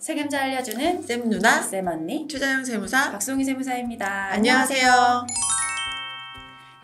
세금자 알려주는 쌤 누나, 쌤 언니, 최자영 세무사, 박송희 세무사입니다. 안녕하세요.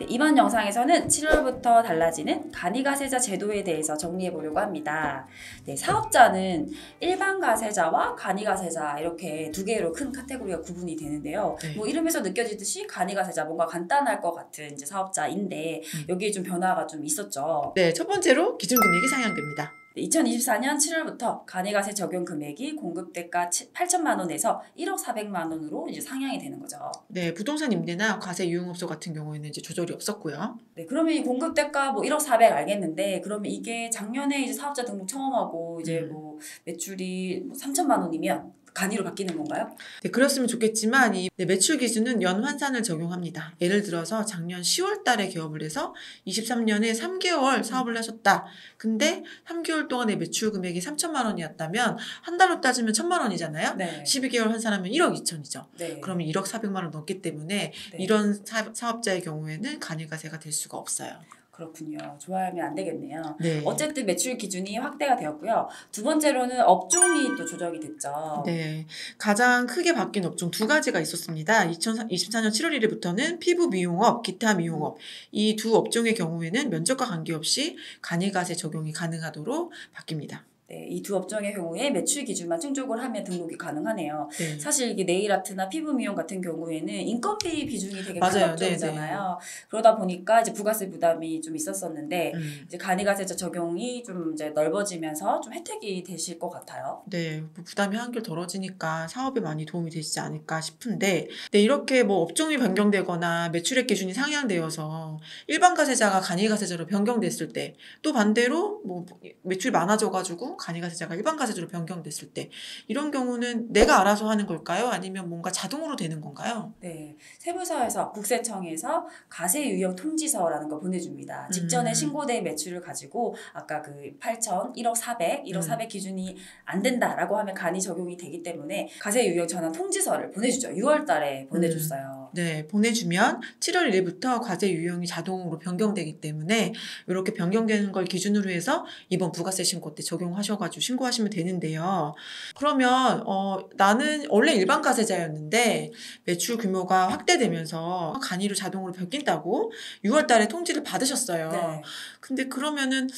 네, 이번 영상에서는 7월부터 달라지는 간이가세자 제도에 대해서 정리해 보려고 합니다. 네, 사업자는 일반 가세자와 간이가세자 이렇게 두 개로 큰 카테고리가 구분이 되는데요. 네. 뭐 이름에서 느껴지듯이 간이가세자 뭔가 간단할 것 같은 이제 사업자인데 여기에 좀 변화가 좀 있었죠. 네, 첫 번째로 기준금액이 상향됩니다. 2024년 7월부터 간이가세 적용 금액이 공급대가 8천만 원에서 1억 400만 원으로 이제 상향이 되는 거죠. 네, 부동산 임대나 과세 유흥업소 같은 경우에는 이제 조절이 없었고요. 네, 그러면 이 공급대가 뭐 1억 400 알겠는데 그러면 이게 작년에 이제 사업자 등록 처음 하고 이제 뭐 매출이 뭐 3천만 원이면 간이로 바뀌는 건가요? 네, 그렇으면 좋겠지만 이 매출 기준은 연환산을 적용합니다. 예를 들어서 작년 10월 달에 개업을 해서 23년에 3개월 사업을 하셨다. 근데 3개월 동안의 매출 금액이 3천만 원이었다면 한 달로 따지면 1천만 원이잖아요. 네. 12개월 환산하면 1억 2천이죠. 네. 그러면 1억 400만 원 넘기 때문에 네. 이런 사업자의 경우에는 간이가세가 될 수가 없어요. 그렇군요. 좋아하면 안 되겠네요. 네. 어쨌든 매출 기준이 확대가 되었고요. 두 번째로는 업종이 또 조정이 됐죠. 네, 가장 크게 바뀐 업종 두 가지가 있었습니다. 2024년 7월 1일부터는 피부 미용업, 기타 미용업 이 두 업종의 경우에는 면적과 관계없이 간이가세 적용이 가능하도록 바뀝니다. 네, 이 두 업종의 경우에 매출 기준만 충족을 하면 등록이 가능하네요. 네. 사실 이게 네일 아트나 피부 미용 같은 경우에는 인건비 비중이 되게 큰 맞아요. 업종이잖아요. 그러다 보니까 이제 부가세 부담이 좀 있었었는데 이제 간이가세자 적용이 좀 이제 넓어지면서 좀 혜택이 되실 것 같아요. 네, 뭐 부담이 한결 덜어지니까 사업에 많이 도움이 되시지 않을까 싶은데, 네, 이렇게 뭐 업종이 변경되거나 매출액 기준이 상향되어서 일반 가세자가 간이가세자로 변경됐을 때, 또 반대로 뭐 매출이 많아져가지고 간이가세자가 일반 가세자로 변경됐을 때, 이런 경우는 내가 알아서 하는 걸까요? 아니면 뭔가 자동으로 되는 건가요? 네, 세무서에서 국세청에서 가세 유형 통지서라는 걸 보내줍니다. 직전에 신고된 매출을 가지고 아까 그 8천, 1억 400, 1억 400 기준이 안 된다라고 하면 간이 적용이 되기 때문에 가세 유형 전환 통지서를 보내주죠. 6월 달에 보내줬어요. 네, 보내주면 7월 1일부터 과세 유형이 자동으로 변경되기 때문에 이렇게 변경되는 걸 기준으로 해서 이번 부가세 신고 때 적용하셔가지고 신고하시면 되는데요. 그러면 나는 원래 일반 가세자였는데 매출 규모가 확대되면서 간이로 자동으로 바뀐다고 6월 달에 통지를 받으셨어요. 네. 근데 그러면은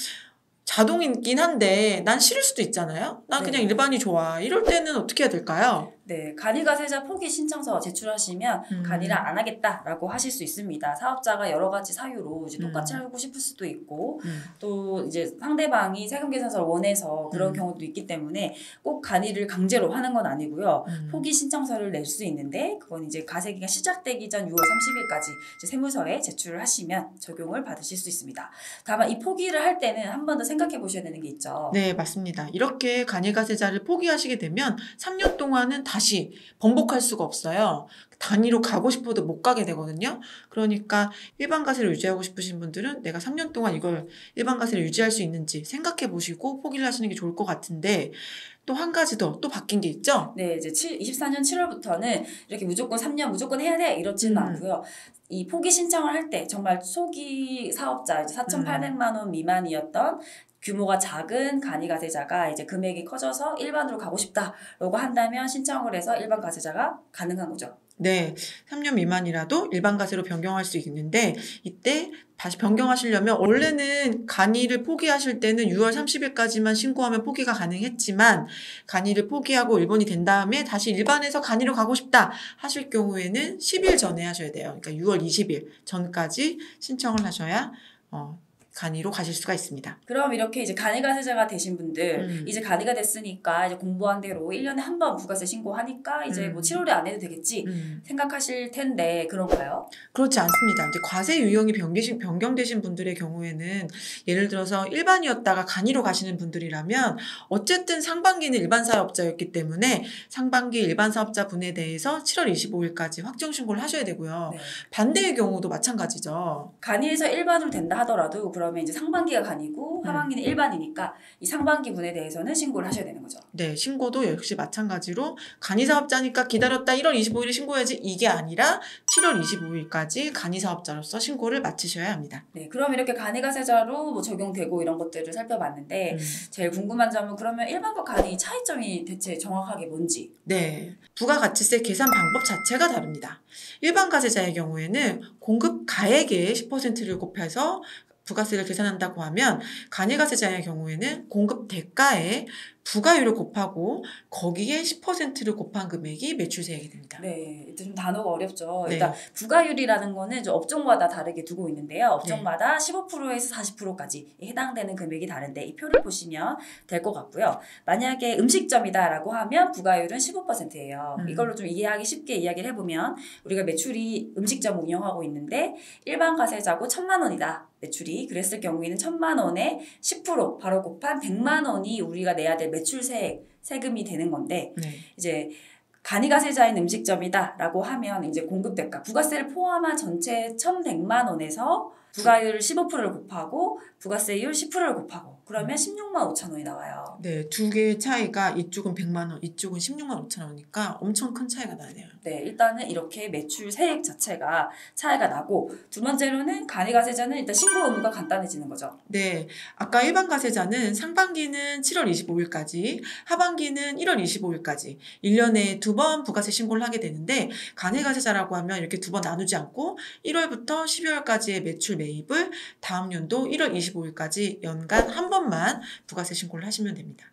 자동이긴 한데 난 싫을 수도 있잖아요. 난 네. 그냥 일반이 좋아. 이럴 때는 어떻게 해야 될까요? 네, 간이가세자 포기 신청서 제출하시면 간이를 안 하겠다라고 하실 수 있습니다. 사업자가 여러 가지 사유로 이제 똑같이 하고 싶을 수도 있고 또 이제 상대방이 세금 계산서를 원해서 그런 경우도 있기 때문에 꼭 간이를 강제로 하는 건 아니고요. 포기 신청서를 낼 수 있는데 그건 이제 가세기가 시작되기 전 6월 30일까지 이제 세무서에 제출을 하시면 적용을 받으실 수 있습니다. 다만 이 포기를 할 때는 한 번 더 생각해 보셔야 되는 게 있죠. 네, 맞습니다. 이렇게 간이가세자를 포기하시게 되면 3년 동안은 다시 번복할 수가 없어요. 단위로 가고 싶어도 못 가게 되거든요. 그러니까 일반 가세를 유지하고 싶으신 분들은 내가 3년 동안 이걸 일반 가세를 유지할 수 있는지 생각해 보시고 포기를 하시는 게 좋을 것 같은데 또 한 가지 더 또 바뀐 게 있죠? 네, 이제 24년 7월부터는 이렇게 무조건 3년 무조건 해야 돼 이렇지는 않고요. 이 포기 신청을 할 때 정말 초기 사업자 이제 4,800만 원 미만이었던 규모가 작은 간이가세자가 이제 금액이 커져서 일반으로 가고 싶다라고 한다면 신청을 해서 일반 가세자가 가능한 거죠. 네, 3년 미만이라도 일반 가세로 변경할 수 있는데 이때 다시 변경하시려면 원래는 간이를 포기하실 때는 6월 30일까지만 신고하면 포기가 가능했지만 간이를 포기하고 일본이 된 다음에 다시 일반에서 간이로 가고 싶다 하실 경우에는 10일 전에 하셔야 돼요. 그러니까 6월 20일 전까지 신청을 하셔야 간이로 가실 수가 있습니다. 그럼 이렇게 이제 간이가세자가 되신 분들 이제 간이가 됐으니까 이제 공부한 대로 1년에 한 번 부가세 신고하니까 이제 뭐 7월에 안 해도 되겠지 생각하실 텐데 그런가요? 그렇지 않습니다. 이제 과세 유형이 변경되신 분들의 경우에는 예를 들어서 일반이었다가 간이로 가시는 분들이라면 어쨌든 상반기는 일반 사업자였기 때문에 상반기 일반 사업자 분에 대해서 7월 25일까지 확정 신고를 하셔야 되고요. 네. 반대의 경우도 마찬가지죠. 간이에서 일반으로 된다 하더라도 그러면 이제 상반기가 간이고 하반기는 일반이니까 이 상반기분에 대해서는 신고를 하셔야 되는 거죠. 네, 신고도 역시 마찬가지로 간이사업자니까 기다렸다 1월 25일에 신고해야지 이게 아니라 7월 25일까지 간이사업자로서 신고를 마치셔야 합니다. 네, 그럼 이렇게 간이가세자로 뭐 적용되고 이런 것들을 살펴봤는데 제일 궁금한 점은 그러면 일반과 간이 차이점이 대체 정확하게 뭔지? 네, 부가가치세 계산 방법 자체가 다릅니다. 일반 가세자의 경우에는 공급 가액의 10%를 곱해서 부가세를 계산한다고 하면 간이가세자의 경우에는 공급 대가에 부가율을 곱하고 거기에 10%를 곱한 금액이 매출세액이 됩니다. 네, 일단 좀 단어가 어렵죠. 네. 일단 부가율이라는 거는 좀 업종마다 다르게 두고 있는데요. 업종마다 15%에서 40%까지 해당되는 금액이 다른데 이 표를 보시면 될 것 같고요. 만약에 음식점이다라고 하면 부가율은 15%예요. 이걸로 좀 이해하기 쉽게 이야기를 해보면 우리가 매출이 음식점 운영하고 있는데 일반 가세자고 1,000만 원이다. 매출이 그랬을 경우에는 1,000만 원에 10% 바로 곱한 100만 원이 우리가 내야 될 매출세액 세금이 되는 건데 이제 간이가세자인 음식점이다라고 하면 이제 공급대가 부가세를 포함한 전체 1,100만 원에서 부가율 15%를 곱하고 부가세율 10%를 곱하고 그러면 16만 5천 원이 나와요. 네, 두 개의 차이가 이쪽은 100만 원, 이쪽은 16만 5천 원이니까 엄청 큰 차이가 나네요. 네, 일단은 이렇게 매출세액 자체가 차이가 나고 두 번째로는 간이가세자는 일단 신고 의무가 간단해지는 거죠. 네, 아까 일반 가세자는 상반기는 7월 25일까지, 하반기는 1월 25일까지 1년에 2번 부가세 신고를 하게 되는데 간이가세자라고 하면 이렇게 2번 나누지 않고 1월부터 12월까지의 매출 매입을 다음 연도 1월 25일까지 연간 한 번만 부가세 신고를 하시면 됩니다.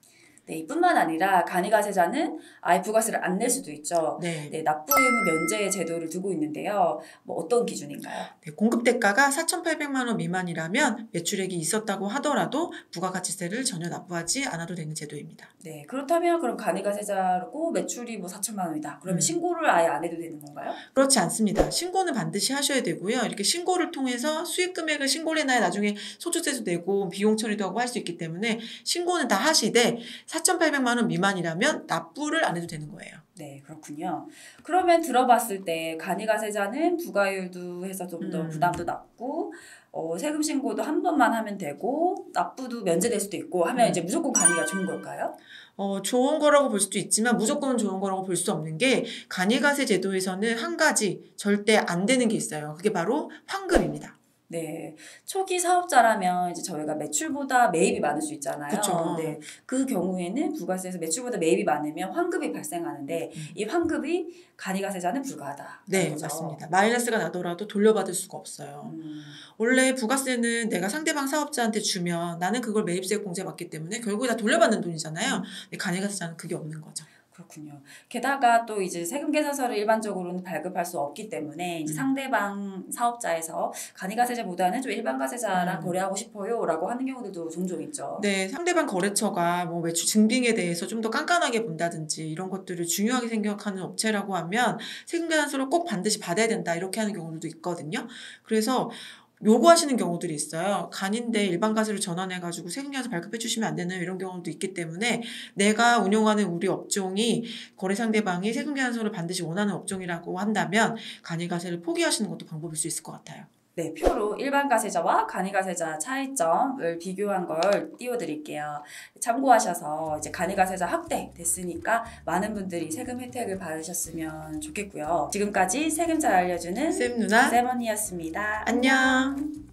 네, 이뿐만 아니라 간이가세자는 아예 부가세를 안 낼 수도 있죠. 네. 네, 납부 의무 면제 제도를 두고 있는데요. 뭐 어떤 기준인가요? 네, 공급 대가가 4,800만 원 미만이라면 매출액이 있었다고 하더라도 부가가치세를 전혀 납부하지 않아도 되는 제도입니다. 네, 그렇다면 그럼 간이가세자고 매출이 뭐 4천만 원이다. 그러면 신고를 아예 안 해도 되는 건가요? 그렇지 않습니다. 신고는 반드시 하셔야 되고요. 이렇게 신고를 통해서 수익 금액을 신고를 해놔야 나중에 소득세도 내고 비용 처리도 하고 할 수 있기 때문에 신고는 다 하시되 4,800만 원 미만이라면 납부를 안 해도 되는 거예요. 네, 그렇군요. 그러면 들어봤을 때 간이가세자는 부가율도 해서 좀 더 부담도 낮고 세금 신고도 한 번만 하면 되고 납부도 면제될 수도 있고 하면 이제 무조건 간이가 좋은 걸까요? 좋은 거라고 볼 수도 있지만 무조건 좋은 거라고 볼 수 없는 게 간이가세 제도에서는 한 가지 절대 안 되는 게 있어요. 그게 바로 환급입니다. 네, 초기 사업자라면 이제 저희가 매출보다 매입이 많을 수 있잖아요. 그쵸. 네, 그 경우에는 부가세에서 매출보다 매입이 많으면 환급이 발생하는데 이 환급이 간이가세자는 불가하다. 네, 거죠. 맞습니다. 마이너스가 나더라도 돌려받을 수가 없어요. 원래 부가세는 내가 상대방 사업자한테 주면 나는 그걸 매입세 공제받기 때문에 결국에 다 돌려받는 돈이잖아요. 근데 간이가세자는 그게 없는 거죠. 그렇군요. 게다가 또 이제 세금 계산서를 일반적으로는 발급할 수 없기 때문에 이제 상대방 사업자에서 간이가세자보다는 좀 일반 가세자랑 거래하고 싶어요라고 하는 경우들도 종종 있죠. 네, 상대방 거래처가 뭐 매출 증빙에 대해서 좀 더 깐깐하게 본다든지 이런 것들을 중요하게 생각하는 업체라고 하면 세금 계산서를 꼭 반드시 받아야 된다 이렇게 하는 경우들도 있거든요. 그래서 요구하시는 경우들이 있어요. 간인데 일반 가세로 전환해가지고 세금계산서 발급해 주시면 안 되나요? 이런 경우도 있기 때문에 내가 운영하는 우리 업종이 거래 상대방이 세금계산서를 반드시 원하는 업종이라고 한다면 간이가세를 포기하시는 것도 방법일 수 있을 것 같아요. 네, 표로 일반 가세자와 간이가세자 차이점을 비교한 걸 띄워드릴게요. 참고하셔서 이제 간이가세자 확대 됐으니까 많은 분들이 세금 혜택을 받으셨으면 좋겠고요. 지금까지 세금 잘 알려주는 쌤 누나 쌤언니였습니다. 안녕.